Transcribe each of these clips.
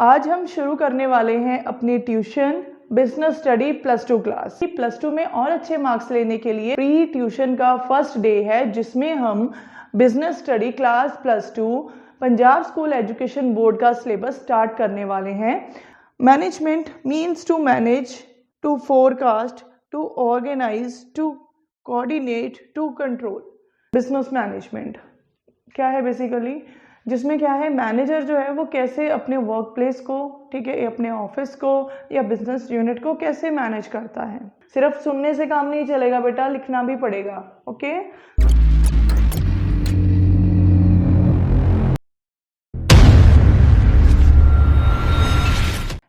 आज हम शुरू करने वाले हैं अपनी ट्यूशन बिजनेस स्टडी +2 क्लास। +2 में और अच्छे मार्क्स लेने के लिए प्री ट्यूशन का फर्स्ट डे है, जिसमें हम business study class +2 Punjab school education board का सिलेबस स्टार्ट करने वाले हैं। Management means to manage, to forecast, to organise, to coordinate, to control. Business management क्या है बेसिकली, जिसमें क्या है मैनेजर जो है वो कैसे अपने वर्क प्लेस को, ठीक है, अपने ऑफिस को या बिजनेस यूनिट को कैसे मैनेज करता है। सिर्फ सुनने से काम नहीं चलेगा बेटा, लिखना भी पड़ेगा। Okay,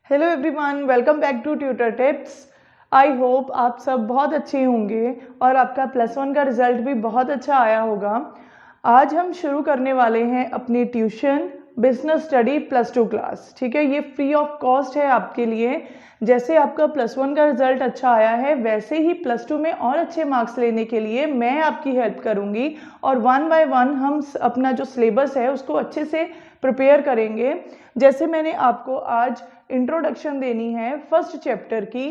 hello everyone, welcome back to tutor tips. I hope आप सब बहुत अच्छे होंगे और आपका +1 का रिजल्ट भी बहुत अच्छा आया होगा। आज हम शुरू करने वाले हैं अपनी ट्यूशन बिजनेस स्टडी +2 क्लास। ठीक है, ये फ्री ऑफ कॉस्ट है आपके लिए। जैसे आपका +1 का रिजल्ट अच्छा आया है, वैसे ही +2 में और अच्छे मार्क्स लेने के लिए मैं आपकी हेल्प करूंगी और 1 बाय 1 हम अपना जो सिलेबस है उसको अच्छे से प्रिपेयर करेंगे। जैसे मैंने आपको आज इंट्रोडक्शन देनी है फर्स्ट चैप्टर की,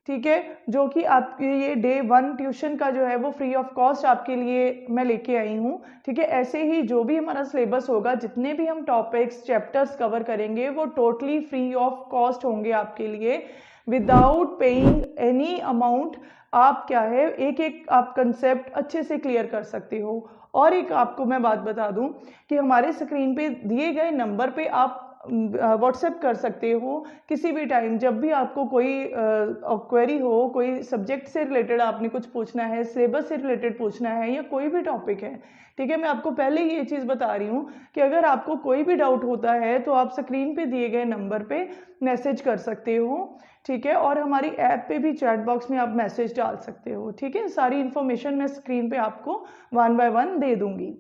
ठीक है, जो कि आपके ये डे 1 ट्यूशन का जो है वो फ्री ऑफ कॉस्ट आपके लिए मैं लेके आई हूँ। ठीक है, ऐसे ही जो भी हमारा सिलेबस होगा, जितने भी हम टॉपिक्स चैप्टर्स कवर करेंगे, वो टोटली फ्री ऑफ कॉस्ट होंगे आपके लिए, विदाउट पेइंग एनी अमाउंट। आप क्या है एक एक आप कंसेप्ट अच्छे से क्लियर कर सकते हो। और एक आपको मैं बात बता दूं कि हमारे स्क्रीन पे दिए गए नंबर पे आप व्हाट्सएप कर सकते हो किसी भी टाइम, जब भी आपको कोई क्वेरी हो, कोई सब्जेक्ट से रिलेटेड आपने कुछ पूछना है, सिलेबस से रिलेटेड पूछना है या कोई भी टॉपिक है। ठीक है, मैं आपको पहले ही ये चीज़ बता रही हूँ कि अगर आपको कोई भी डाउट होता है तो आप स्क्रीन पे दिए गए नंबर पे मैसेज कर सकते हो। ठीक है, और हमारी ऐप पे भी चैट बॉक्स में आप मैसेज डाल सकते हो। ठीक है, सारी इन्फॉर्मेशन मैं स्क्रीन पे आपको 1 बाय 1 दे दूंगी।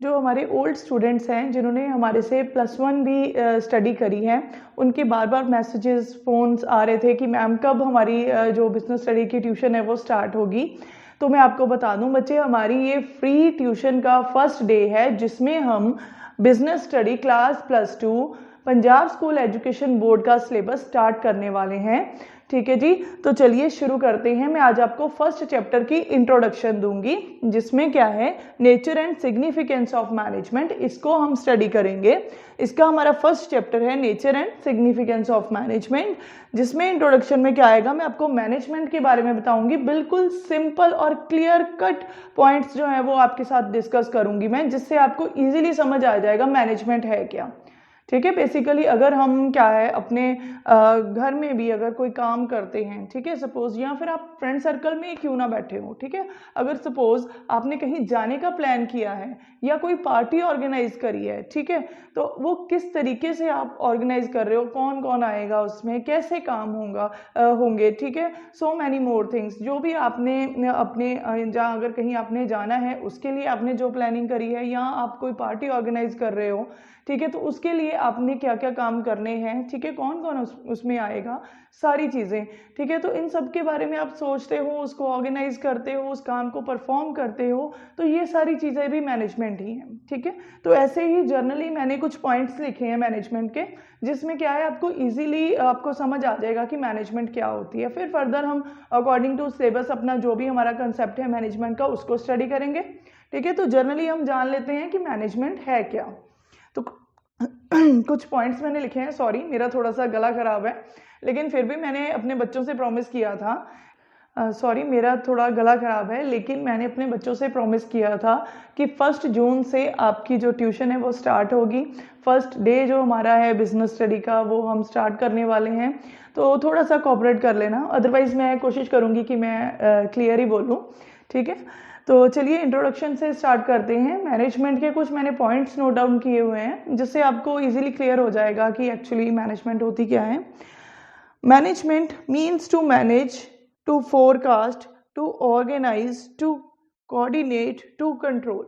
जो हमारे ओल्ड स्टूडेंट्स हैं, जिन्होंने हमारे से +1 भी स्टडी करी है, उनके बार बार मैसेजेस फ़ोन्स आ रहे थे कि मैम कब हमारी जो बिजनेस स्टडी की ट्यूशन है वो स्टार्ट होगी। तो मैं आपको बता दूं बच्चे, हमारी ये फ्री ट्यूशन का फर्स्ट डे है, जिसमें हम business study class +2 Punjab school education board का सिलेबस स्टार्ट करने वाले हैं। ठीक है जी, तो चलिए शुरू करते हैं। मैं आज आपको फर्स्ट चैप्टर की इंट्रोडक्शन दूंगी, जिसमें क्या है nature and significance of management, इसको हम स्टडी करेंगे। इसका हमारा फर्स्ट चैप्टर है nature and significance of management, जिसमें इंट्रोडक्शन में क्या आएगा, मैं आपको मैनेजमेंट के बारे में बताऊंगी। बिल्कुल सिंपल और क्लियर कट पॉइंट्स जो है वो आपके साथ डिस्कस करूंगी मैं, जिससे आपको ईजिली समझ आ जाएगा मैनेजमेंट है क्या। ठीक है, बेसिकली अगर हम क्या है अपने घर में भी अगर कोई काम करते हैं, ठीक है, सपोज, या फिर आप फ्रेंड सर्कल में क्यों ना बैठे हो, ठीक है, अगर सपोज आपने कहीं जाने का प्लान किया है या कोई पार्टी ऑर्गेनाइज करी है, ठीक है, तो वो किस तरीके से आप ऑर्गेनाइज कर रहे हो, कौन कौन आएगा उसमें, कैसे काम होंगे, ठीक है, सो मैनी मोर थिंग्स। जो भी आपने अपने जहाँ अगर कहीं आपने जाना है उसके लिए आपने जो प्लानिंग करी है, या आप कोई पार्टी ऑर्गेनाइज कर रहे हो, ठीक है, तो उसके लिए आपने क्या क्या काम करने हैं, ठीक है, कौन कौन उसमें आएगा, सारी चीज़ें। ठीक है, तो इन सब के बारे में आप सोचते हो, उसको ऑर्गेनाइज करते हो, उस काम को परफॉर्म करते हो, तो ये सारी चीज़ें भी मैनेजमेंट ही हैं। ठीक है, तो ऐसे ही जर्नली मैंने कुछ पॉइंट्स लिखे हैं मैनेजमेंट के, जिसमें क्या है आपको इजीली आपको समझ आ जाएगा कि मैनेजमेंट क्या होती है। फिर फर्दर हम अकॉर्डिंग टू सिलेबस अपना जो भी हमारा कंसेप्ट है मैनेजमेंट का, उसको स्टडी करेंगे। ठीक है, तो जर्नली हम जान लेते हैं कि मैनेजमेंट है क्या। तो कुछ पॉइंट्स मैंने लिखे हैं, सॉरी मेरा थोड़ा सा गला खराब है, लेकिन फिर भी मैंने अपने बच्चों से प्रॉमिस किया था, सॉरी मेरा थोड़ा गला खराब है, लेकिन मैंने अपने बच्चों से प्रॉमिस किया था कि 1 जून से आपकी जो ट्यूशन है वो स्टार्ट होगी। फर्स्ट डे जो हमारा है बिजनेस स्टडी का, वो हम स्टार्ट करने वाले हैं, तो थोड़ा सा कोऑपरेट कर लेना, अदरवाइज मैं कोशिश करूँगी कि मैं क्लियर ही बोलूँ। ठीक है, तो चलिए इंट्रोडक्शन से स्टार्ट करते हैं। मैनेजमेंट के कुछ मैंने पॉइंट्स नोट डाउन किए हुए हैं, जिससे आपको इजीली क्लियर हो जाएगा कि एक्चुअली मैनेजमेंट होती क्या है। Management means to manage, to forecast, to organise, to coordinate, to control.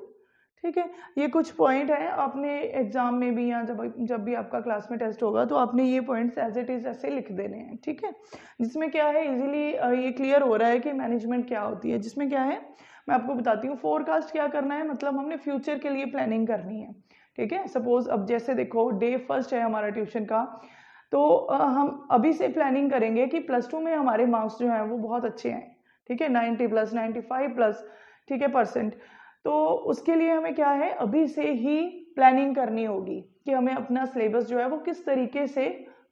ठीक है, ये कुछ पॉइंट है, आपने एग्जाम में भी या जब भी आपका क्लास में टेस्ट होगा तो आपने ये पॉइंट्स एज इट इज ऐसे लिख देने हैं। ठीक है, जिसमें क्या है इजीली ये क्लियर हो रहा है कि मैनेजमेंट क्या होती है। जिसमें क्या है मैं आपको बताती हूँ, फोरकास्ट क्या करना है, मतलब हमने फ्यूचर के लिए प्लानिंग करनी है। ठीक है। सपोज अब जैसे देखो डे फर्स्ट है हमारा ट्यूशन का, तो हम अभी से प्लानिंग करेंगे कि +2 में हमारे मार्क्स जो हैं वो बहुत अच्छे हैं, ठीक है, 90 प्लस 95 प्लस, ठीक है, परसेंट। तो उसके लिए हमें क्या है, अभी से ही प्लानिंग करनी होगी कि हमें अपना सिलेबस जो है वो किस तरीके से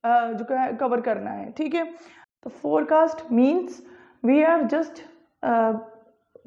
जो है कवर करना है, ठीक है। तो forecast means we are just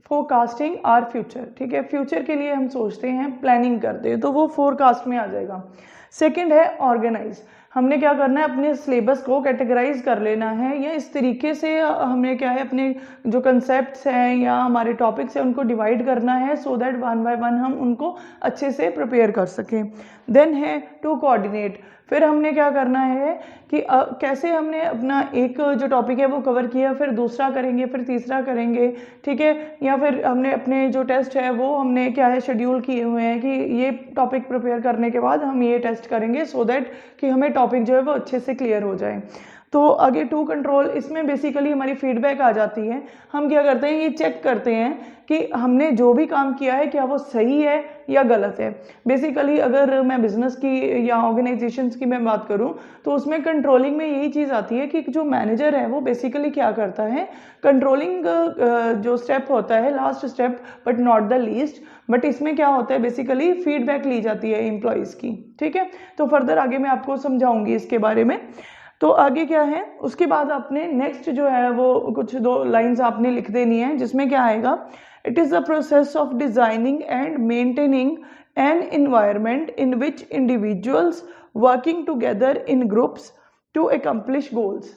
forecasting our future, ठीक है, फ्यूचर के लिए हम सोचते हैं, प्लानिंग करते हैं, तो वो फोरकास्ट में आ जाएगा। सेकंड है ऑर्गेनाइज, हमने क्या करना है, अपने सिलेबस को कैटेगराइज कर लेना है, या इस तरीके से हमें क्या है अपने जो कंसेप्ट्स हैं या हमारे टॉपिक्स हैं उनको डिवाइड करना है, so that one by one हम उनको अच्छे से प्रिपेयर कर सकें। देन है टू कोऑर्डिनेट, फिर हमने क्या करना है कि कैसे हमने अपना एक जो टॉपिक है वो कवर किया, फिर दूसरा करेंगे, फिर तीसरा करेंगे, ठीक है, या फिर हमने अपने जो टेस्ट है वो हमने क्या है शेड्यूल किए हुए हैं कि ये टॉपिक प्रिपेयर करने के बाद हम ये टेस्ट करेंगे, सो दैट कि हमें टॉपिक जो है वो अच्छे से क्लियर हो जाए। तो आगे टू कंट्रोल, इसमें बेसिकली हमारी फीडबैक आ जाती है। हम क्या करते हैं, ये चेक करते हैं कि हमने जो भी काम किया है क्या वो सही है या गलत है। बेसिकली अगर मैं बिजनेस की या ऑर्गेनाइजेशंस की मैं बात करूं तो उसमें कंट्रोलिंग में यही चीज़ आती है कि जो मैनेजर है वो बेसिकली क्या करता है, कंट्रोलिंग जो स्टेप होता है, last step but not the least, but इसमें क्या होता है बेसिकली फीडबैक ली जाती है एम्प्लॉयज़ की, ठीक है। तो फर्दर आगे मैं आपको समझाऊंगी इसके बारे में। तो आगे क्या है, उसके बाद आपने नेक्स्ट जो है वो कुछ 2 लाइंस आपने लिख देनी है, जिसमें क्या आएगा, it is the process of designing and maintaining an environment in which individuals working together in groups to accomplish goals.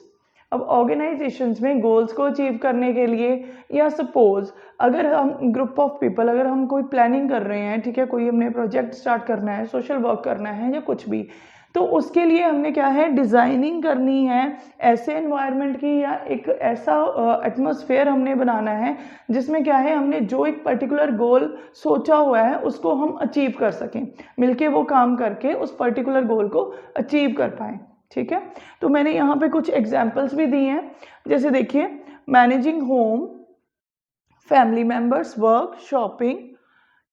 अब ऑर्गेनाइजेशंस में गोल्स को अचीव करने के लिए, या सपोज अगर हम ग्रुप ऑफ पीपल, अगर हम कोई प्लानिंग कर रहे हैं, ठीक है, कोई हमने प्रोजेक्ट स्टार्ट करना है, सोशल वर्क करना है या कुछ भी, तो उसके लिए हमने क्या है, डिज़ाइनिंग करनी है ऐसे एनवायरनमेंट की, या एक ऐसा एटमॉस्फेयर हमने बनाना है जिसमें क्या है, हमने जो एक पर्टिकुलर गोल सोचा हुआ है उसको हम अचीव कर सकें, मिलके वो काम करके उस पर्टिकुलर गोल को अचीव कर पाएँ, ठीक है। तो मैंने यहाँ पे कुछ एग्जाम्पल्स भी दी हैं, जैसे देखिए managing home, family members, work, shopping,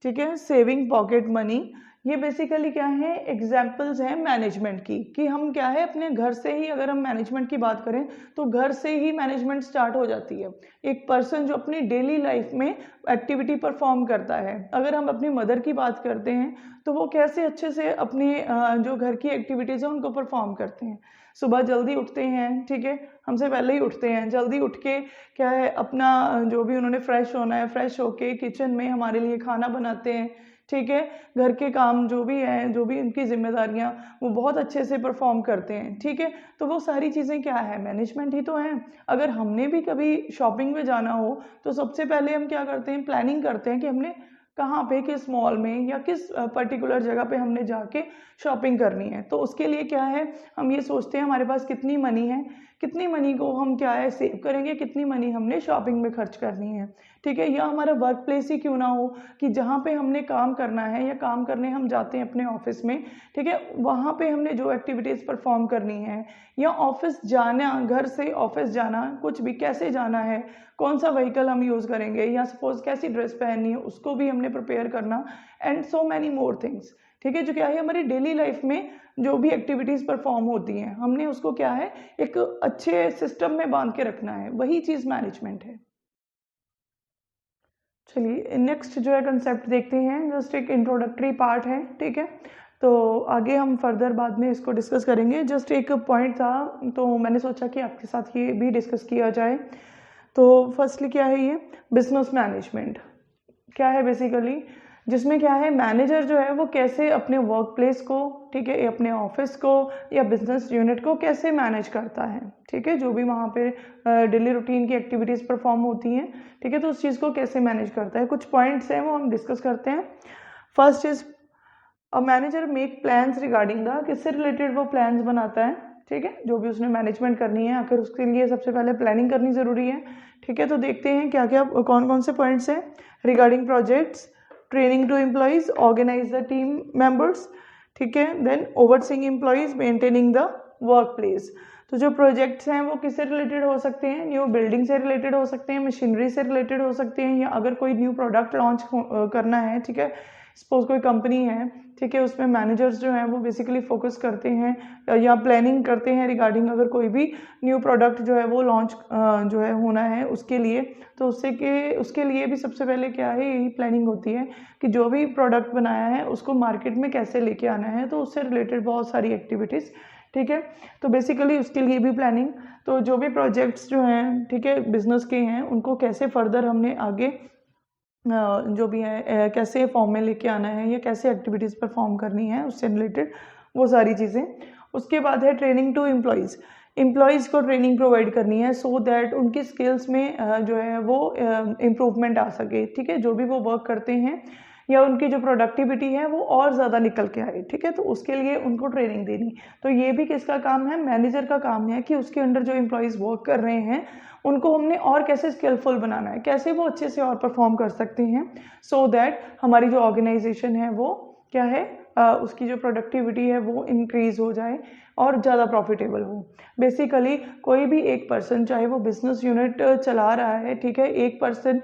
ठीक है, सेविंग पॉकेट मनी, ये बेसिकली क्या है, एग्जाम्पल्स हैं मैनेजमेंट की, कि हम क्या है अपने घर से ही, अगर हम मैनेजमेंट की बात करें तो घर से ही मैनेजमेंट स्टार्ट हो जाती है। एक पर्सन जो अपनी डेली लाइफ में एक्टिविटी परफॉर्म करता है, अगर हम अपनी मदर की बात करते हैं तो वो कैसे अच्छे से अपनी जो घर की एक्टिविटीज़ हैं उनको परफॉर्म करते हैं। सुबह जल्दी उठते हैं, ठीक है, हमसे पहले ही उठते हैं, जल्दी उठ के क्या है अपना जो भी उन्होंने फ्रेश होना है, फ्रेश होके किचन में हमारे लिए खाना बनाते हैं, ठीक है, घर के काम जो भी हैं, जो भी उनकी जिम्मेदारियां, वो बहुत अच्छे से परफॉर्म करते हैं, ठीक है। तो वो सारी चीज़ें क्या है, मैनेजमेंट ही तो है। अगर हमने भी कभी शॉपिंग में जाना हो तो सबसे पहले हम क्या करते हैं, प्लानिंग करते हैं कि हमने कहाँ पे, किस मॉल में या किस पर्टिकुलर जगह पे हमने जाके शॉपिंग करनी है। तो उसके लिए क्या है, हम ये सोचते हैं हमारे पास कितनी मनी है, कितनी मनी को हम क्या है सेव करेंगे, कितनी मनी हमने शॉपिंग में खर्च करनी है, ठीक है। या हमारा वर्क प्लेस ही क्यों ना हो कि जहाँ पे हमने काम करना है या काम करने हम जाते हैं अपने ऑफिस में, ठीक है, वहाँ पे हमने जो एक्टिविटीज़ परफॉर्म करनी है, या ऑफिस जाना, घर से ऑफिस जाना, कुछ भी कैसे जाना है, कौन सा व्हीकल हम यूज़ करेंगे, या सपोज कैसी ड्रेस पहननी है उसको भी हमने प्रिपेयर करना, and so many more things, ठीक है, जो क्या है हमारी डेली लाइफ में जो भी एक्टिविटीज़ परफॉर्म होती हैं हमने उसको क्या है एक अच्छे सिस्टम में बांध के रखना है, वही चीज़ मैनेजमेंट है। चलिए नेक्स्ट जो है कंसेप्ट देखते हैं, जस्ट एक इंट्रोडक्टरी पार्ट है, ठीक है। तो आगे हम फर्दर बाद में इसको डिस्कस करेंगे, जस्ट एक पॉइंट था तो मैंने सोचा कि आपके साथ ये भी डिस्कस किया जाए। तो फर्स्टली क्या है, ये बिजनेस मैनेजमेंट क्या है बेसिकली, जिसमें क्या है मैनेजर जो है वो कैसे अपने वर्क प्लेस को, ठीक है, अपने ऑफिस को या बिजनेस यूनिट को कैसे मैनेज करता है, ठीक है, जो भी वहाँ पे डेली रूटीन की एक्टिविटीज़ परफॉर्म होती हैं, ठीक है, तो उस चीज़ को कैसे मैनेज करता है। कुछ पॉइंट्स हैं वो हम डिस्कस करते हैं। First is a manager make plans regarding the, किससे रिलेटेड वो प्लान्स बनाता है, ठीक है, जो भी उसने मैनेजमेंट करनी है, आखिर उसके लिए सबसे पहले प्लानिंग करनी ज़रूरी है, ठीक है। तो देखते हैं क्या क्या कौन कौन से पॉइंट्स हैं, regarding projects, training to employees, organise the team members, ठीक है, then overseeing employees, maintaining the workplace. तो जो प्रोजेक्ट्स हैं वो किससे रिलेटेड हो सकते हैं, न्यू बिल्डिंग से रिलेटेड हो सकते हैं, मशीनरी से रिलेटेड हो सकते हैं, या अगर कोई न्यू प्रोडक्ट लॉन्च करना है, ठीक है, सपोज कोई कंपनी है ठीक है। उसमें मैनेजर्स जो हैं वो बेसिकली फोकस करते हैं या प्लानिंग करते हैं रिगार्डिंग अगर कोई भी न्यू प्रोडक्ट जो है वो लॉन्च जो है होना है उसके लिए, तो उसके लिए भी सबसे पहले क्या है, यही प्लानिंग होती है कि जो भी प्रोडक्ट बनाया है उसको मार्केट में कैसे लेके आना है, तो उससे रिलेटेड बहुत सारी एक्टिविटीज़, ठीक है। तो बेसिकली उसके लिए भी प्लानिंग, तो जो भी प्रोजेक्ट्स जो हैं, ठीक है, बिजनेस के हैं, उनको कैसे फर्दर हमने आगे जो भी है कैसे फॉर्म में लेके आना है या कैसे एक्टिविटीज़ परफॉर्म करनी है उससे रिलेटेड वो सारी चीज़ें। उसके बाद है ट्रेनिंग टू एम्प्लॉयज़ को ट्रेनिंग प्रोवाइड करनी है सो दैट उनकी स्किल्स में जो है वो इम्प्रूवमेंट आ सके, ठीक है। जो भी वो वर्क करते हैं या उनकी जो प्रोडक्टिविटी है वो और ज़्यादा निकल के आए, ठीक है। तो उसके लिए उनको ट्रेनिंग देनी, तो ये भी किसका काम है, मैनेजर का काम है कि उसके अंडर जो एम्प्लॉयज़ वर्क कर रहे हैं उनको हमने और कैसे स्किलफुल बनाना है, कैसे वो अच्छे से और परफॉर्म कर सकते हैं सो दैट हमारी जो ऑर्गेनाइजेशन है वो क्या है, उसकी जो प्रोडक्टिविटी है वो इंक्रीज़ हो जाए और ज़्यादा प्रॉफिटेबल हो। बेसिकली कोई भी एक पर्सन, चाहे वो बिजनेस यूनिट चला रहा है, ठीक है, एक पर्सन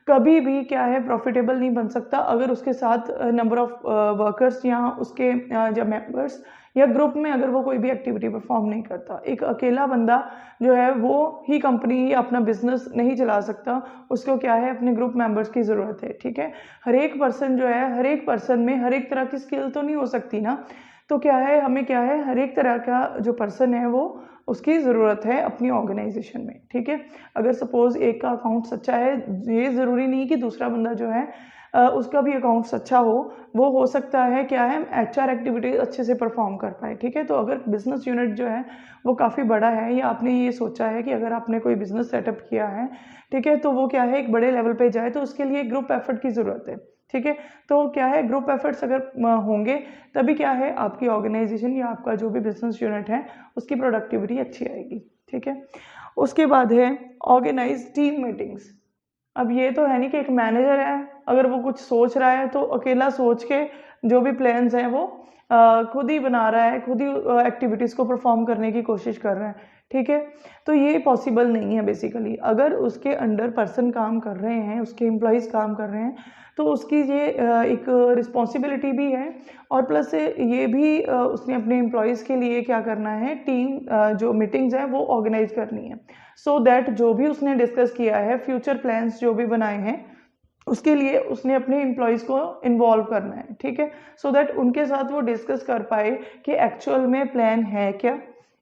कभी भी क्या है प्रॉफिटेबल नहीं बन सकता अगर उसके साथ नंबर ऑफ वर्कर्स या उसके जो मेंबर्स या ग्रुप में अगर वो कोई भी एक्टिविटी परफॉर्म नहीं करता। एक अकेला बंदा जो है वो ही कंपनी या अपना बिजनेस नहीं चला सकता, उसको क्या है अपने ग्रुप मेंबर्स की ज़रूरत है, ठीक है। हर एक पर्सन जो है, हर एक पर्सन में हर एक तरह की स्किल तो नहीं हो सकती ना, तो क्या है हमें क्या है हर एक तरह का जो पर्सन है वो उसकी ज़रूरत है अपनी ऑर्गेनाइजेशन में, ठीक है। अगर सपोज़ एक का अकाउंट्स अच्छा है, ये ज़रूरी नहीं कि दूसरा बंदा जो है उसका भी अकाउंट्स अच्छा हो सकता है क्या है एचआर एक्टिविटीज़ अच्छे से परफॉर्म कर पाए, ठीक है। तो अगर बिजनेस यूनिट जो है वो काफ़ी बड़ा है या आपने ये सोचा है कि अगर आपने कोई बिजनेस सेटअप किया है, ठीक है, तो वो क्या है एक बड़े लेवल पे जाए, तो उसके लिए ग्रुप एफर्ट की ज़रूरत है, ठीक है। तो क्या है ग्रुप एफर्ट्स अगर होंगे तभी क्या है आपकी ऑर्गेनाइजेशन या आपका जो भी बिजनेस यूनिट है उसकी प्रोडक्टिविटी अच्छी आएगी, ठीक है। उसके बाद है ऑर्गेनाइज टीम मीटिंग्स। अब ये तो है नहीं कि एक मैनेजर है, अगर वो कुछ सोच रहा है तो अकेला सोच के जो भी प्लान्स हैं वो खुद ही बना रहा है, खुद ही एक्टिविटीज़ को परफॉर्म करने की कोशिश कर रहा है, ठीक है। तो ये पॉसिबल नहीं है बेसिकली। अगर उसके अंडर पर्सन काम कर रहे हैं, उसके एम्प्लॉयज़ काम कर रहे हैं, तो उसकी ये एक रिस्पॉन्सिबिलिटी भी है और प्लस ये भी उसने अपने एम्प्लॉयज़ के लिए क्या करना है, टीम जो मीटिंग्स हैं वो ऑर्गेनाइज करनी है सो दैट जो भी उसने डिस्कस किया है, फ्यूचर प्लान्स जो भी बनाए हैं, उसके लिए उसने अपने एम्प्लॉयज़ को इन्वॉल्व करना है, ठीक है। सो दैट उनके साथ वो डिस्कस कर पाए कि एक्चुअल में प्लान है क्या,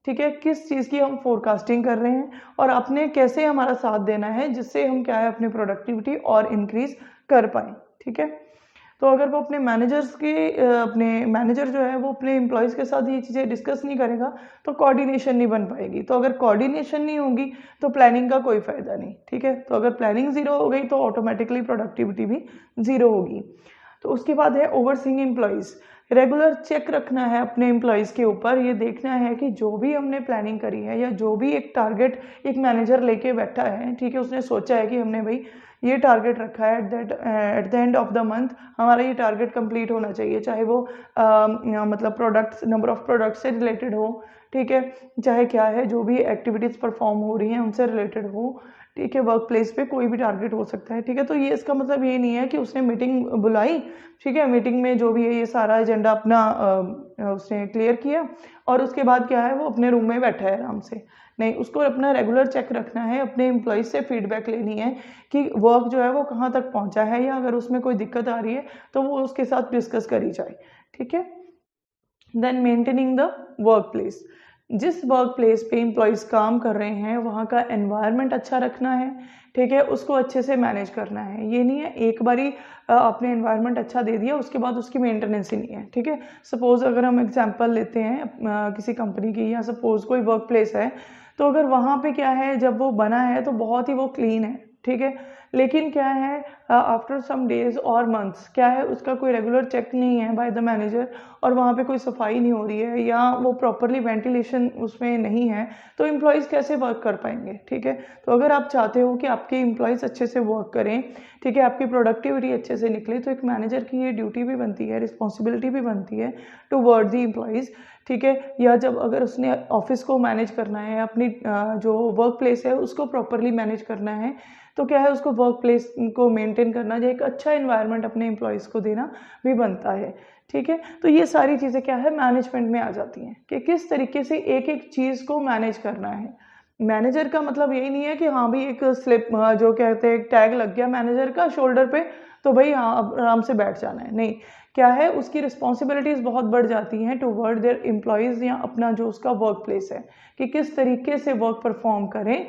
ठीक है, किस चीज़ की हम फोरकास्टिंग कर रहे हैं और आपने कैसे हमारा साथ देना है जिससे हम क्या है अपनी प्रोडक्टिविटी और इंक्रीज कर पाएँ, ठीक है। तो अगर वो अपने अपने मैनेजर जो है वो अपने एम्प्लॉयज़ के साथ ये चीज़ें डिस्कस नहीं करेगा तो कोऑर्डिनेशन नहीं बन पाएगी। तो अगर कोऑर्डिनेशन नहीं होगी तो प्लानिंग का कोई फ़ायदा नहीं, ठीक है। तो अगर प्लानिंग ज़ीरो हो गई तो ऑटोमेटिकली प्रोडक्टिविटी भी ज़ीरो होगी। तो उसके बाद है ओवरसीइंग एम्प्लॉयज़। रेगुलर चेक रखना है अपने एम्प्लॉयज़ के ऊपर, ये देखना है कि जो भी हमने प्लानिंग करी है या जो भी एक टारगेट एक मैनेजर लेके बैठा है, ठीक है, उसने सोचा है कि हमने भाई ये टारगेट रखा है at the end of the month हमारा ये टारगेट कंप्लीट होना चाहिए, चाहे वो मतलब प्रोडक्ट्स नंबर ऑफ प्रोडक्ट्स से रिलेटेड हो, ठीक है, चाहे क्या है जो भी एक्टिविटीज़ परफॉर्म हो रही हैं उनसे रिलेटेड हो, ठीक है, वर्क प्लेस पे कोई भी टारगेट हो सकता है, ठीक है। तो ये इसका मतलब ये नहीं है कि उसने मीटिंग बुलाई, ठीक है, मीटिंग में जो भी है ये सारा एजेंडा अपना उसने क्लियर किया और उसके बाद क्या है वो अपने रूम में बैठा है आराम से, नहीं, उसको अपना रेगुलर चेक रखना है, अपने एम्प्लॉयज़ से फीडबैक लेनी है कि वर्क जो है वो कहाँ तक पहुँचा है या अगर उसमें कोई दिक्कत आ रही है तो वो उसके साथ डिस्कस करी जाए, ठीक है। Then maintaining the workplace. जिस वर्क प्लेस पे एम्प्लॉयज़ काम कर रहे हैं वहाँ का एनवायरनमेंट अच्छा रखना है, ठीक है, उसको अच्छे से मैनेज करना है। ये नहीं है एक बारी आपने एनवायरनमेंट अच्छा दे दिया उसके बाद उसकी मेंटेनेंस ही नहीं है, ठीक है। सपोज़ अगर हम एग्जांपल लेते हैं किसी कंपनी की या सपोज़ कोई वर्क प्लेस है, तो अगर वहाँ पे क्या है जब वो बना है तो बहुत ही वो क्लीन है, ठीक है, लेकिन क्या है आफ्टर सम डेज और मंथ्स क्या है उसका कोई रेगुलर चेक नहीं है बाय द मैनेजर और वहाँ पे कोई सफाई नहीं हो रही है या वो प्रॉपरली वेंटिलेशन उसमें नहीं है, तो एम्प्लॉयज़ कैसे वर्क कर पाएंगे, ठीक है। तो अगर आप चाहते हो कि आपके एम्प्लॉयज़ अच्छे से वर्क करें, ठीक है, आपकी प्रोडक्टिविटी अच्छे से निकले, तो एक मैनेजर की ये ड्यूटी भी बनती है, रिस्पॉन्सिबिलिटी भी बनती है टू वर्ड दी एम्प्लॉयज़, ठीक है। या जब अगर उसने ऑफिस को मैनेज करना है, अपनी जो वर्क प्लेस है उसको प्रॉपरली मैनेज करना है, तो क्या है उसको वर्क प्लेस को मेंटेन करना या एक अच्छा इन्वायरमेंट अपने एम्प्लॉयज़ को देना भी बनता है, ठीक है। तो ये सारी चीज़ें क्या है, मैनेजमेंट में आ जाती हैं कि किस तरीके से एक एक चीज़ को मैनेज करना है। मैनेजर का मतलब यही नहीं है कि हाँ भाई एक स्लिप जो कहते हैं एक टैग लग गया मैनेजर का शोल्डर पे तो भाई हाँ अब आराम से बैठ जाना है, नहीं। क्या है, उसकी रिस्पॉन्सिबिलिटीज़ बहुत बढ़ जाती हैं टूवर्ड देयर एम्प्लॉयज़ या अपना जो उसका वर्क प्लेस है कि किस तरीके से वर्क परफॉर्म करें,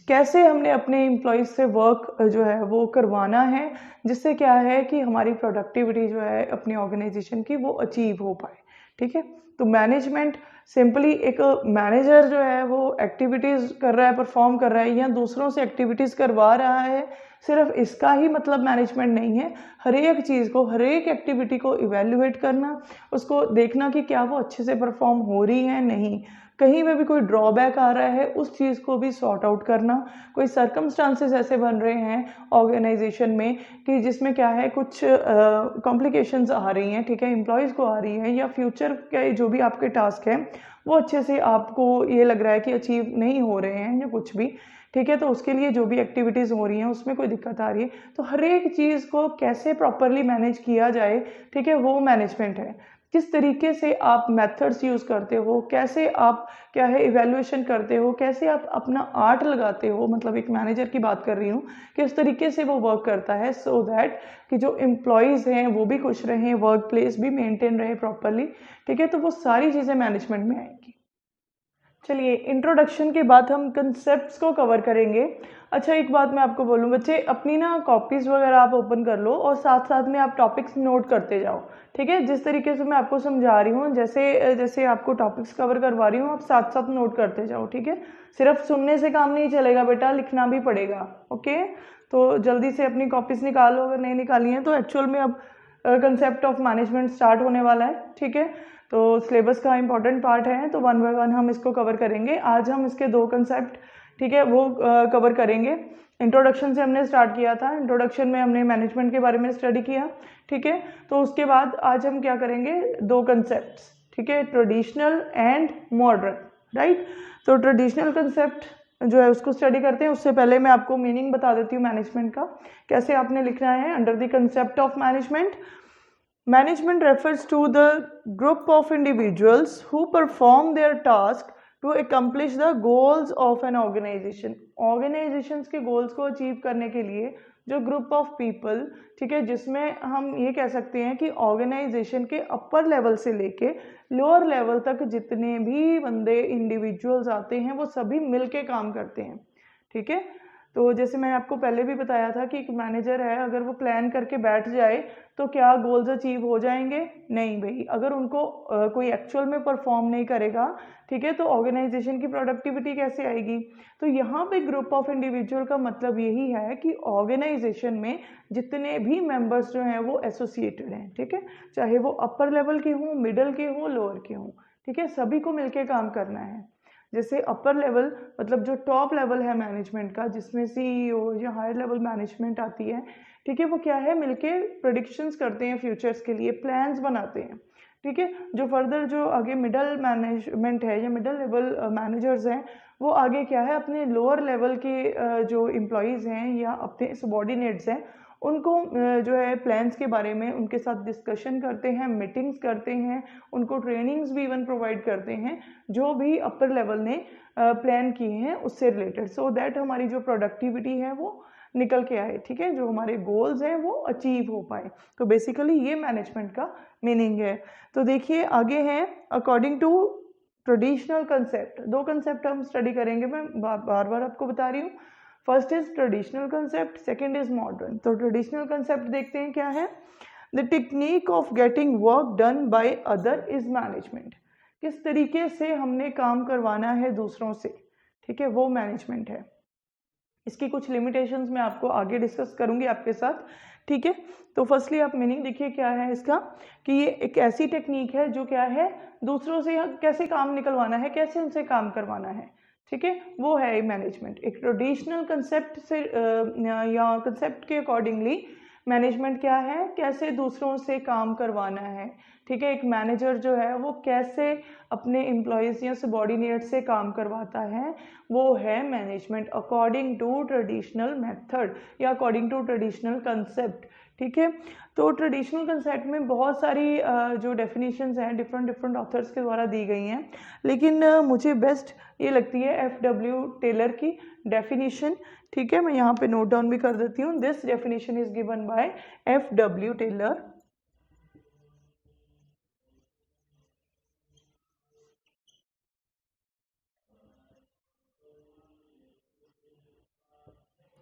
कैसे हमने अपने एम्प्लॉयज़ से वर्क जो है वो करवाना है, जिससे क्या है कि हमारी प्रोडक्टिविटी जो है अपनी ऑर्गेनाइजेशन की वो अचीव हो पाए। ठीक है। तो मैनेजमेंट सिंपली एक मैनेजर जो है वो एक्टिविटीज़ कर रहा है, परफॉर्म कर रहा है या दूसरों से एक्टिविटीज़ करवा रहा है, सिर्फ इसका ही मतलब मैनेजमेंट नहीं है। हर एक चीज़ को, हर एक एक्टिविटी को इवेल्युएट करना, उसको देखना कि क्या वो अच्छे से परफॉर्म हो रही है, नहीं, कहीं पे भी कोई ड्रॉबैक आ रहा है उस चीज़ को भी सॉर्ट आउट करना। कोई सर्कमस्टांसेस ऐसे बन रहे हैं ऑर्गेनाइजेशन में कि जिसमें क्या है कुछ कॉम्प्लिकेशंस आ रही हैं, ठीक है, एम्प्लॉयज़ को आ रही हैं या फ्यूचर के जो भी आपके टास्क हैं वो अच्छे से आपको ये लग रहा है कि अचीव नहीं हो रहे हैं या कुछ भी, ठीक है, तो उसके लिए जो भी एक्टिविटीज़ हो रही हैं उसमें कोई दिक्कत आ रही है, तो हर एक चीज़ को कैसे प्रॉपरली मैनेज किया जाए, ठीक है, वो मैनेजमेंट है। किस तरीके से आप मेथड्स यूज़ करते हो, कैसे आप क्या है इवैल्यूएशन करते हो, कैसे आप अपना आर्ट लगाते हो, मतलब एक मैनेजर की बात कर रही हूँ कि उस तरीके से वो वर्क करता है सो दैट कि जो एम्प्लॉयज़ हैं वो भी खुश रहें, वर्क प्लेस भी मेंटेन रहे प्रॉपरली, ठीक है, तो वो सारी चीज़ें मैनेजमेंट में आएंगी। चलिए, इंट्रोडक्शन के बाद हम कंसेप्ट्स को कवर करेंगे। अच्छा, एक बात मैं आपको बोलूँ बच्चे, अपनी ना कॉपीज़ वगैरह आप ओपन कर लो और साथ साथ में आप टॉपिक्स नोट करते जाओ, ठीक है। जिस तरीके से मैं आपको समझा रही हूँ, जैसे जैसे आपको टॉपिक्स कवर करवा रही हूँ, आप साथ साथ नोट करते जाओ, ठीक है। सिर्फ सुनने से काम नहीं चलेगा बेटा, लिखना भी पड़ेगा, ओके। तो जल्दी से अपनी कॉपीज़ निकालो, अगर नहीं निकाली हैं तो एक्चुअल में अब कंसेप्ट ऑफ मैनेजमेंट स्टार्ट होने वाला है, ठीक है। तो सिलेबस का इंपॉर्टेंट पार्ट है, तो वन बाय वन हम इसको कवर करेंगे। आज हम इसके 2 कंसेप्ट, ठीक है, वो कवर करेंगे। इंट्रोडक्शन से हमने स्टार्ट किया था, इंट्रोडक्शन में हमने मैनेजमेंट के बारे में स्टडी किया, ठीक है। तो उसके बाद आज हम क्या करेंगे, 2 कंसेप्ट्स, ठीक है, ट्रेडिशनल एंड मॉडर्न, राइट। तो ट्रेडिशनल कंसेप्ट जो है उसको स्टडी करते हैं। उससे पहले मैं आपको मीनिंग बता देती हूँ मैनेजमेंट का, कैसे आपने लिखना है। Under the concept of management, management refers to the group of individuals who perform their task to accomplish the goals of an organization. Organizations के goals को achieve करने के लिए जो ग्रुप ऑफ पीपल, ठीक है, जिसमें हम ये कह सकते हैं कि ऑर्गेनाइजेशन के अपर लेवल से लेके लोअर लेवल तक जितने भी बंदे इंडिविजुअल्स आते हैं वो सभी मिलके काम करते हैं, ठीक है। तो जैसे मैंने आपको पहले भी बताया था कि एक मैनेजर है, अगर वो प्लान करके बैठ जाए तो क्या गोल्स अचीव हो जाएंगे? नहीं भाई, अगर उनको कोई एक्चुअल में परफॉर्म नहीं करेगा, ठीक है, तो ऑर्गेनाइजेशन की प्रोडक्टिविटी कैसे आएगी? तो यहाँ पे ग्रुप ऑफ इंडिविजुअल का मतलब यही है कि ऑर्गेनाइजेशन में जितने भी मेंबर्स जो हैं वो एसोसिएटेड हैं, ठीक है, चाहे वो अपर लेवल के हों, मिडल के हों, लोअर के हों, ठीक है, सभी को मिलके काम करना है। जैसे अपर लेवल मतलब जो टॉप लेवल है मैनेजमेंट का, जिसमें सीईओ या हायर लेवल मैनेजमेंट आती है, ठीक है, वो क्या है, मिलके प्रेडिक्शंस करते हैं फ्यूचर्स के लिए, प्लान्स बनाते हैं, ठीक है। जो फर्दर जो आगे मिडल मैनेजमेंट है या मिडल लेवल मैनेजर्स हैं, वो आगे क्या है, अपने लोअर लेवल के जो एम्प्लॉयज़ हैं या अपने सबॉर्डिनेट्स हैं उनको जो है प्लान्स के बारे में उनके साथ डिस्कशन करते हैं, मीटिंग्स करते हैं, उनको ट्रेनिंग्स भी इवन प्रोवाइड करते हैं जो भी अपर लेवल ने प्लान किए हैं उससे रिलेटेड, सो दैट हमारी जो प्रोडक्टिविटी है वो निकल के आए, ठीक है, जो हमारे गोल्स हैं वो अचीव हो पाए। तो बेसिकली ये मैनेजमेंट का मीनिंग है। तो देखिए आगे हैं, according to traditional concept, 2 concept हम स्टडी करेंगे, मैं बार बार आपको बता रही हूँ। First is traditional concept, second is modern. तो ट्रेडिशनल कंसेप्ट देखते हैं क्या है। The technique of getting work done by other is management. किस तरीके से हमने काम करवाना है दूसरों से, ठीक है, वो मैनेजमेंट है। इसकी कुछ लिमिटेशंस मैं आपको आगे डिस्कस करूंगी आपके साथ, ठीक है। तो फर्स्टली आप मीनिंग देखिए क्या है इसका, कि ये एक ऐसी टेक्निक है जो क्या है, दूसरों से कैसे काम निकलवाना है, कैसे उनसे काम करवाना है, ठीक है, वो है मैनेजमेंट। एक ट्रेडिशनल कंसेप्ट से या कंसेप्ट के अकॉर्डिंगली मैनेजमेंट क्या है, कैसे दूसरों से काम करवाना है, ठीक है, एक मैनेजर जो है वो कैसे अपने एम्प्लॉयज़ या सबॉर्डिनेट से काम करवाता है, वो है management according to traditional method या अकॉर्डिंग टू ट्रेडिशनल कंसेप्ट, ठीक है। तो ट्रेडिशनल कंसेप्ट में बहुत सारी जो डेफिनेशंस हैं डिफरेंट ऑथर्स के द्वारा दी गई हैं, लेकिन मुझे बेस्ट ये लगती है एफ.डब्ल्यू. टेलर की डेफिनेशन। ठीक है, मैं यहाँ पे नोट डाउन भी कर देती हूँ। This definition is given by F W. Taylor.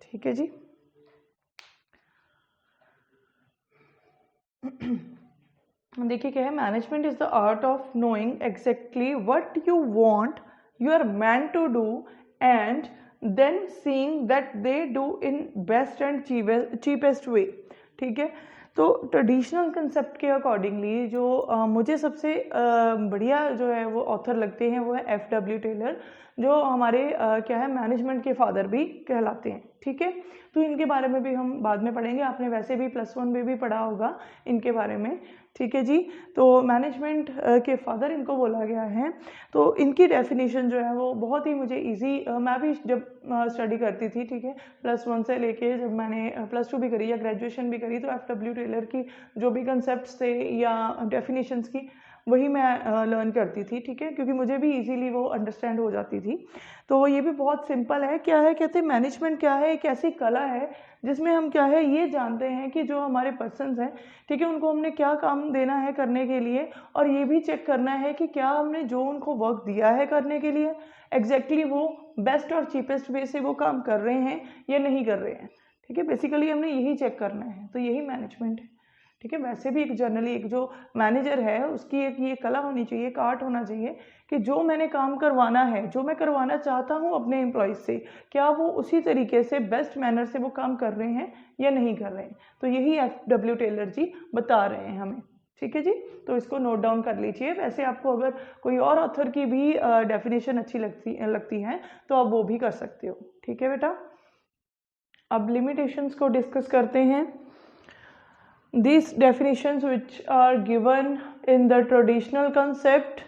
ठीक है जी। देखिए क्या है, management is the art of knowing exactly what you want you are man to do and then seeing that they do in best and cheapest way. ठीक है, तो traditional concept के अकॉर्डिंगली जो मुझे सबसे बढ़िया जो है वो ऑथर लगते हैं वो है एफ.डब्ल्यू. टेलर, जो हमारे क्या है मैनेजमेंट के फादर भी कहलाते हैं। ठीक है, तो इनके बारे में भी हम बाद में पढ़ेंगे, आपने वैसे भी +1 में भी पढ़ा होगा इनके बारे में। ठीक है जी, तो मैनेजमेंट के फादर इनको बोला गया है। तो इनकी डेफिनेशन जो है वो बहुत ही मुझे इजी, मैं भी जब स्टडी करती थी, ठीक है, +1 से लेके जब मैंने +2 भी करी या ग्रेजुएशन भी करी, तो एफ.डब्ल्यू. टेलर की जो भी कंसेप्ट थे या डेफिनेशंस की वही मैं लर्न करती थी। ठीक है, क्योंकि मुझे भी इजीली वो अंडरस्टैंड हो जाती थी। तो ये भी बहुत सिंपल है। क्या है, कहते हैं मैनेजमेंट क्या है, एक ऐसी कला है जिसमें हम क्या है ये जानते हैं कि जो हमारे पर्सन्स हैं, ठीक है, उनको हमने क्या काम देना है करने के लिए, और ये भी चेक करना है कि क्या हमने जो उनको वर्क दिया है करने के लिए एग्जैक्टली वो बेस्ट और चीपेस्ट वे से वो काम कर रहे हैं या नहीं कर रहे हैं। ठीक है, बेसिकली हमने यही चेक करना है, तो यही मैनेजमेंट है। ठीक है, वैसे भी एक जनरली एक जो मैनेजर है उसकी एक ये कला होनी चाहिए, एक आर्ट होना चाहिए कि जो मैंने काम करवाना है, जो मैं करवाना चाहता हूँ अपने एम्प्लॉयज़ से, क्या वो उसी तरीके से बेस्ट मैनर से वो काम कर रहे हैं या नहीं कर रहे हैं। तो यही एफ.डब्ल्यू. टेलर जी बता रहे हैं हमें। ठीक है जी, तो इसको नोट डाउन कर लीजिए। वैसे आपको अगर कोई और ऑथर की भी डेफिनेशन अच्छी लगती है तो आप वो भी कर सकते हो। ठीक है बेटा, अब लिमिटेशंस को डिस्कस करते हैं। These definitions which are given in the traditional concept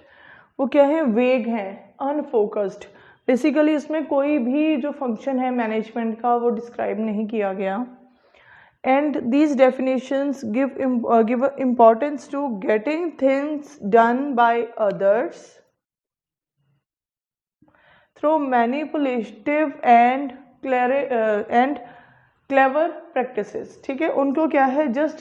वो क्या है, वेग हैं, अनफोकस्ड। बेसिकली इसमें कोई भी जो फंक्शन है मैनेजमेंट का वो डिस्क्राइब नहीं किया गया। And these definitions give importance to getting things done by others through manipulative and clever practices. ठीक है, उनको क्या है जस्ट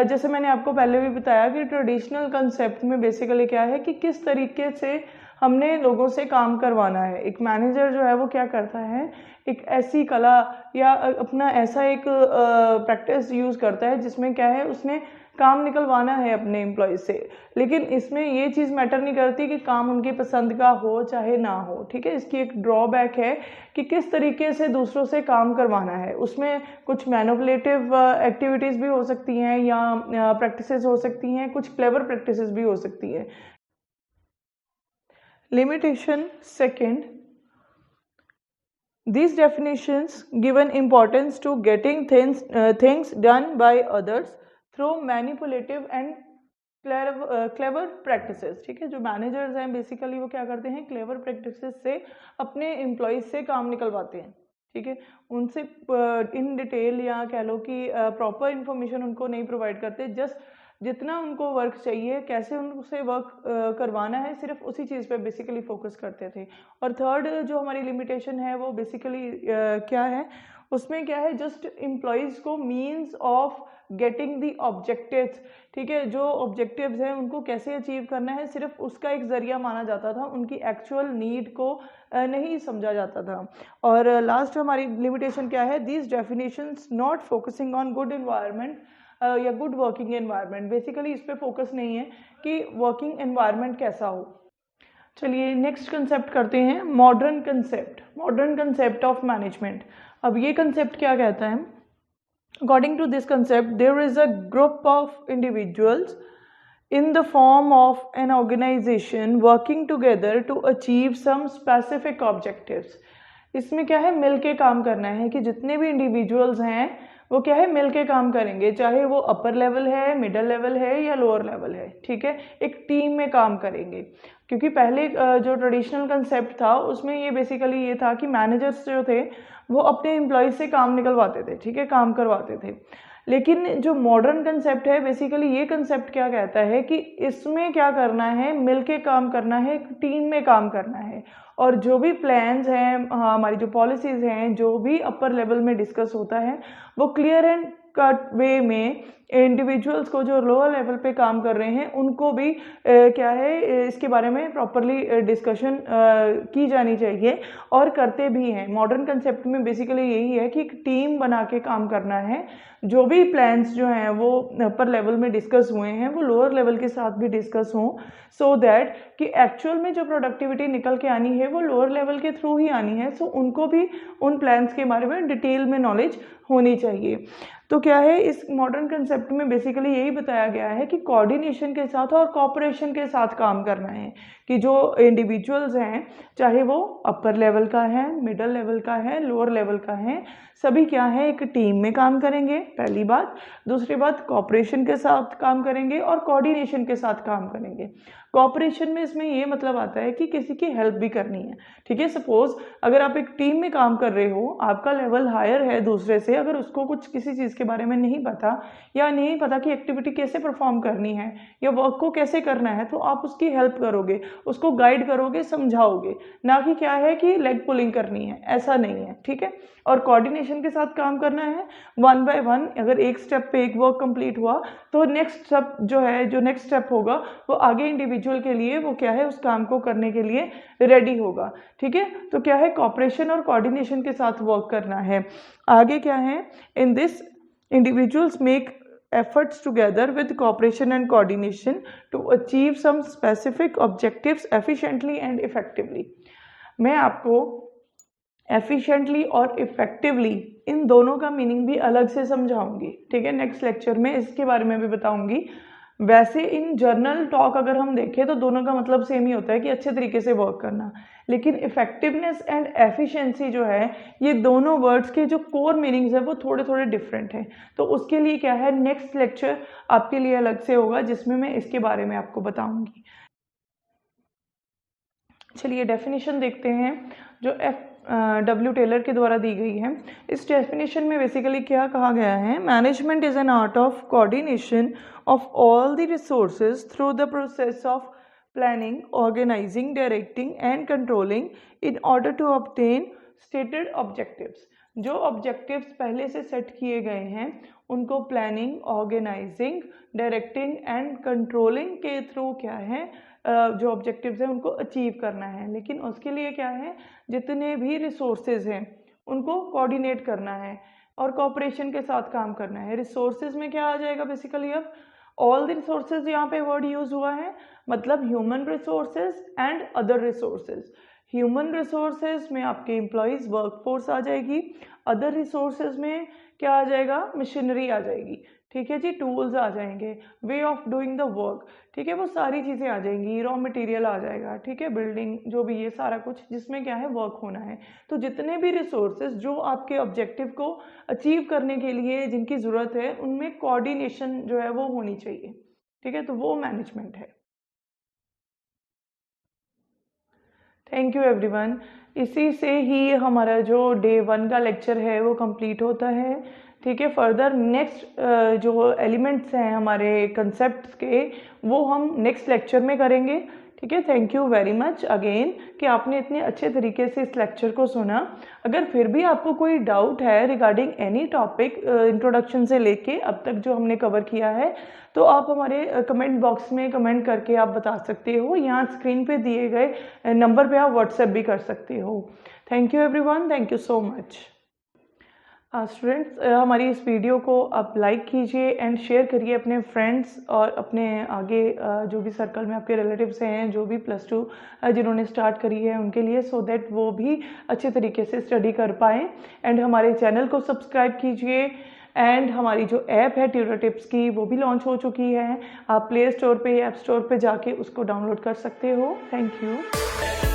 जैसे मैंने आपको पहले भी बताया कि ट्रेडिशनल कंसेप्ट में बेसिकली क्या है कि किस तरीके से हमने लोगों से काम करवाना है। एक मैनेजर जो है वो क्या करता है, एक ऐसी कला या अपना ऐसा एक प्रैक्टिस यूज़ करता है जिसमें क्या है उसने काम निकलवाना है अपने एम्प्लॉय से, लेकिन इसमें ये चीज़ मैटर नहीं करती कि काम उनकी पसंद का हो चाहे ना हो। ठीक है, इसकी एक ड्रॉबैक है कि किस तरीके से दूसरों से काम करवाना है। उसमें कुछ मैनिपुलेटिव एक्टिविटीज़ भी हो सकती हैं या प्रैक्टिसेस हो सकती हैं, कुछ क्लेवर प्रैक्टिसेस भी हो सकती हैं। Limitation second, these definitions given importance to getting things done by others through manipulative and clever practices. ठीक है, जो मैनेजर्स हैं बेसिकली वो क्या करते हैं, क्लेवर प्रैक्टिसेस से अपने एम्प्लॉयज़ से काम निकलवाते हैं। ठीक है, उनसे इन डिटेल या कह लो कि प्रॉपर इंफॉर्मेशन उनको नहीं प्रोवाइड करते, जस्ट जितना उनको वर्क चाहिए, कैसे उनसे वर्क करवाना है, सिर्फ उसी चीज़ पे बेसिकली फोकस करते थे। और थर्ड जो हमारी लिमिटेशन है वो बेसिकली क्या है, उसमें क्या है जस्ट एम्प्लॉयज़ को means of getting the objectives. ठीक है, जो ऑब्जेक्टिव्स हैं उनको कैसे अचीव करना है सिर्फ उसका एक जरिया माना जाता था, उनकी एक्चुअल नीड को नहीं समझा जाता था। और लास्ट हमारी लिमिटेशन क्या है, these definitions not focusing on good environment या गुड वर्किंग एनवायरनमेंट। बेसिकली इस पे फोकस नहीं है कि वर्किंग एनवायरनमेंट कैसा हो। चलिए नेक्स्ट कंसेप्ट करते हैं, मॉडर्न कंसेप्ट ऑफ मैनेजमेंट। अब ये कंसेप्ट क्या कहता है, according to this concept there is a group of individuals in the form of an organization working together to achieve some specific objectives। इसमें क्या है, मिल के काम करना है कि जितने भी इंडिविजुअल्स हैं वो क्या है मिल के काम करेंगे, चाहे वो अपर लेवल है, मिडिल लेवल है या लोअर लेवल है। ठीक है, एक टीम में काम करेंगे। क्योंकि पहले जो ट्रेडिशनल कंसेप्ट था उसमें ये बेसिकली ये था कि मैनेजर्स जो थे वो अपने एम्प्लॉयज़ से काम निकलवाते थे, ठीक है, काम करवाते थे। लेकिन जो मॉडर्न कंसेप्ट है बेसिकली ये कंसेप्ट क्या कहता है कि इसमें क्या करना है, मिलके काम करना है, एक टीम में काम करना है। और जो भी प्लान्स हैं, हमारी जो पॉलिसीज़ हैं, जो भी अपर लेवल में डिस्कस होता है वो क्लियर एंड कट वे में इंडिविजुअल्स को जो लोअर लेवल पे काम कर रहे हैं उनको भी क्या है इसके बारे में प्रॉपरली डिस्कशन की जानी चाहिए और करते भी हैं। मॉडर्न कंसेप्ट में बेसिकली यही है कि एक टीम बना के काम करना है। जो भी प्लान्स जो हैं वो अपर लेवल में डिस्कस हुए हैं वो लोअर लेवल के साथ भी डिस्कस हों, सो दैट कि एक्चुअल में जो प्रोडक्टिविटी निकल के आनी है वो लोअर लेवल के थ्रू ही आनी है। सो उनको भी उन प्लान्स के बारे में डिटेल में नॉलेज होनी चाहिए। तो क्या है इस मॉडर्न कंसेप्ट में बेसिकली यही बताया गया है कि कोऑर्डिनेशन के साथ और कोऑपरेशन के साथ काम करना है, कि जो इंडिविजुअल्स हैं चाहे वो अपर लेवल का है, मिडल लेवल का है, लोअर लेवल का है, सभी क्या है एक टीम में काम करेंगे, पहली बात। दूसरी बात कोऑपरेशन के साथ काम करेंगे और कोऑर्डिनेशन के साथ काम करेंगे। कोऑपरेशन में इसमें ये मतलब आता है कि किसी की हेल्प भी करनी है, ठीक है। सपोज अगर आप एक टीम में काम कर रहे हो, आपका लेवल हायर है दूसरे से, अगर उसको कुछ किसी चीज़ के बारे में नहीं पता या नहीं पता कि एक्टिविटी कैसे परफॉर्म करनी है या वर्क को कैसे करना है, तो आप उसकी हेल्प करोगे, उसको गाइड करोगे, समझाओगे, ना कि क्या है कि लेग पुलिंग करनी है, ऐसा नहीं है, ठीक है। और कोऑर्डिनेशन के साथ काम करना है, वन बाय वन। अगर एक स्टेप पे एक वर्क कंप्लीट हुआ तो नेक्स्ट स्टेप जो है, जो नेक्स्ट स्टेप होगा वो आगे इंडिविजुअल के लिए वो क्या है उस काम को करने के लिए रेडी होगा, ठीक है। तो क्या है कोऑपरेशन और कोऑर्डिनेशन के साथ वर्क करना है। आगे क्या है, in this individuals make efforts together with cooperation and coordination to achieve some specific objectives efficiently and effectively। मैं आपको efficiently और effectively इन दोनों का मीनिंग भी अलग से समझाऊंगी, ठीक है। नेक्स्ट लेक्चर में इसके बारे में भी बताऊंगी। वैसे इन जर्नल टॉक अगर हम देखें तो दोनों का मतलब सेम ही होता है कि अच्छे तरीके से वर्क करना, लेकिन इफेक्टिवनेस एंड एफिशिएंसी जो है ये दोनों वर्ड्स के जो कोर मीनिंग्स है वो थोड़े थोड़े डिफरेंट हैं। तो उसके लिए क्या है नेक्स्ट लेक्चर आपके लिए अलग से होगा जिसमें मैं इसके बारे में आपको बताऊंगी। चलिए डेफिनेशन देखते हैं जो डब्ल्यू टेलर के द्वारा दी गई है। इस डेफिनेशन में बेसिकली क्या कहा गया है, management is an art of coordination of all the resources through the process of planning, organising, directing and controlling in order to obtain stated objectives. जो ऑब्जेक्टिव्स पहले से सेट किए गए हैं उनको planning, organising, directing and controlling के through क्या है जो ऑब्जेक्टिव्स हैं उनको अचीव करना है। लेकिन उसके लिए क्या है जितने भी रिसोर्सेज हैं उनको कोऑर्डिनेट करना है और कोऑपरेशन के साथ काम करना है। रिसोर्सेज में क्या आ जाएगा बेसिकली, अब ऑल द रिसोर्सेज यहाँ पे वर्ड यूज हुआ है, मतलब human resources and other resources. Human resources में आपके एम्प्लॉयज़, वर्कफोर्स आ जाएगी। अदर रिसोर्सेज में क्या आ जाएगा, मशीनरी आ जाएगी, ठीक है जी, टूल्स आ जाएंगे, way of doing the work, ठीक है, वो सारी चीज़ें आ जाएंगी, रॉ मटेरियल आ जाएगा, ठीक है, बिल्डिंग जो भी, ये सारा कुछ जिसमें क्या है वर्क होना है। तो जितने भी रिसोर्सेज जो आपके ऑब्जेक्टिव को अचीव करने के लिए जिनकी ज़रूरत है उनमें कोऑर्डिनेशन जो है वो होनी चाहिए, ठीक है, तो वो मैनेजमेंट है। Thank you everyone. इसी से ही हमारा जो डे 1 का लेक्चर है वो कंप्लीट होता है, ठीक है। फर्दर नेक्स्ट जो एलिमेंट्स हैं हमारे कंसेप्ट्स के वो हम नेक्स्ट लेक्चर में करेंगे, ठीक है। Thank you very much again कि आपने इतने अच्छे तरीके से इस लेक्चर को सुना। अगर फिर भी आपको कोई डाउट है रिगार्डिंग एनी टॉपिक इंट्रोडक्शन से लेके अब तक जो हमने कवर किया है तो आप हमारे कमेंट बॉक्स में कमेंट करके आप बता सकते हो। यहाँ स्क्रीन पे दिए गए नंबर पे आप व्हाट्सएप भी कर सकते हो। Thank you everyone, thank you so much. Students हमारी इस वीडियो को आप लाइक कीजिए एंड शेयर करिए अपने फ्रेंड्स और अपने आगे जो भी सर्कल में आपके रिलेटिव्स हैं, जो भी +2 जिन्होंने स्टार्ट करी है उनके लिए, सो दैट वो भी अच्छे तरीके से स्टडी कर पाएँ। एंड हमारे चैनल को सब्सक्राइब कीजिए। एंड हमारी जो ऐप है ट्यूटर टिप्स की वो भी लॉन्च हो चुकी है, आप प्ले स्टोर पे, ऐप स्टोर पे जाके उसको डाउनलोड कर सकते हो। Thank you.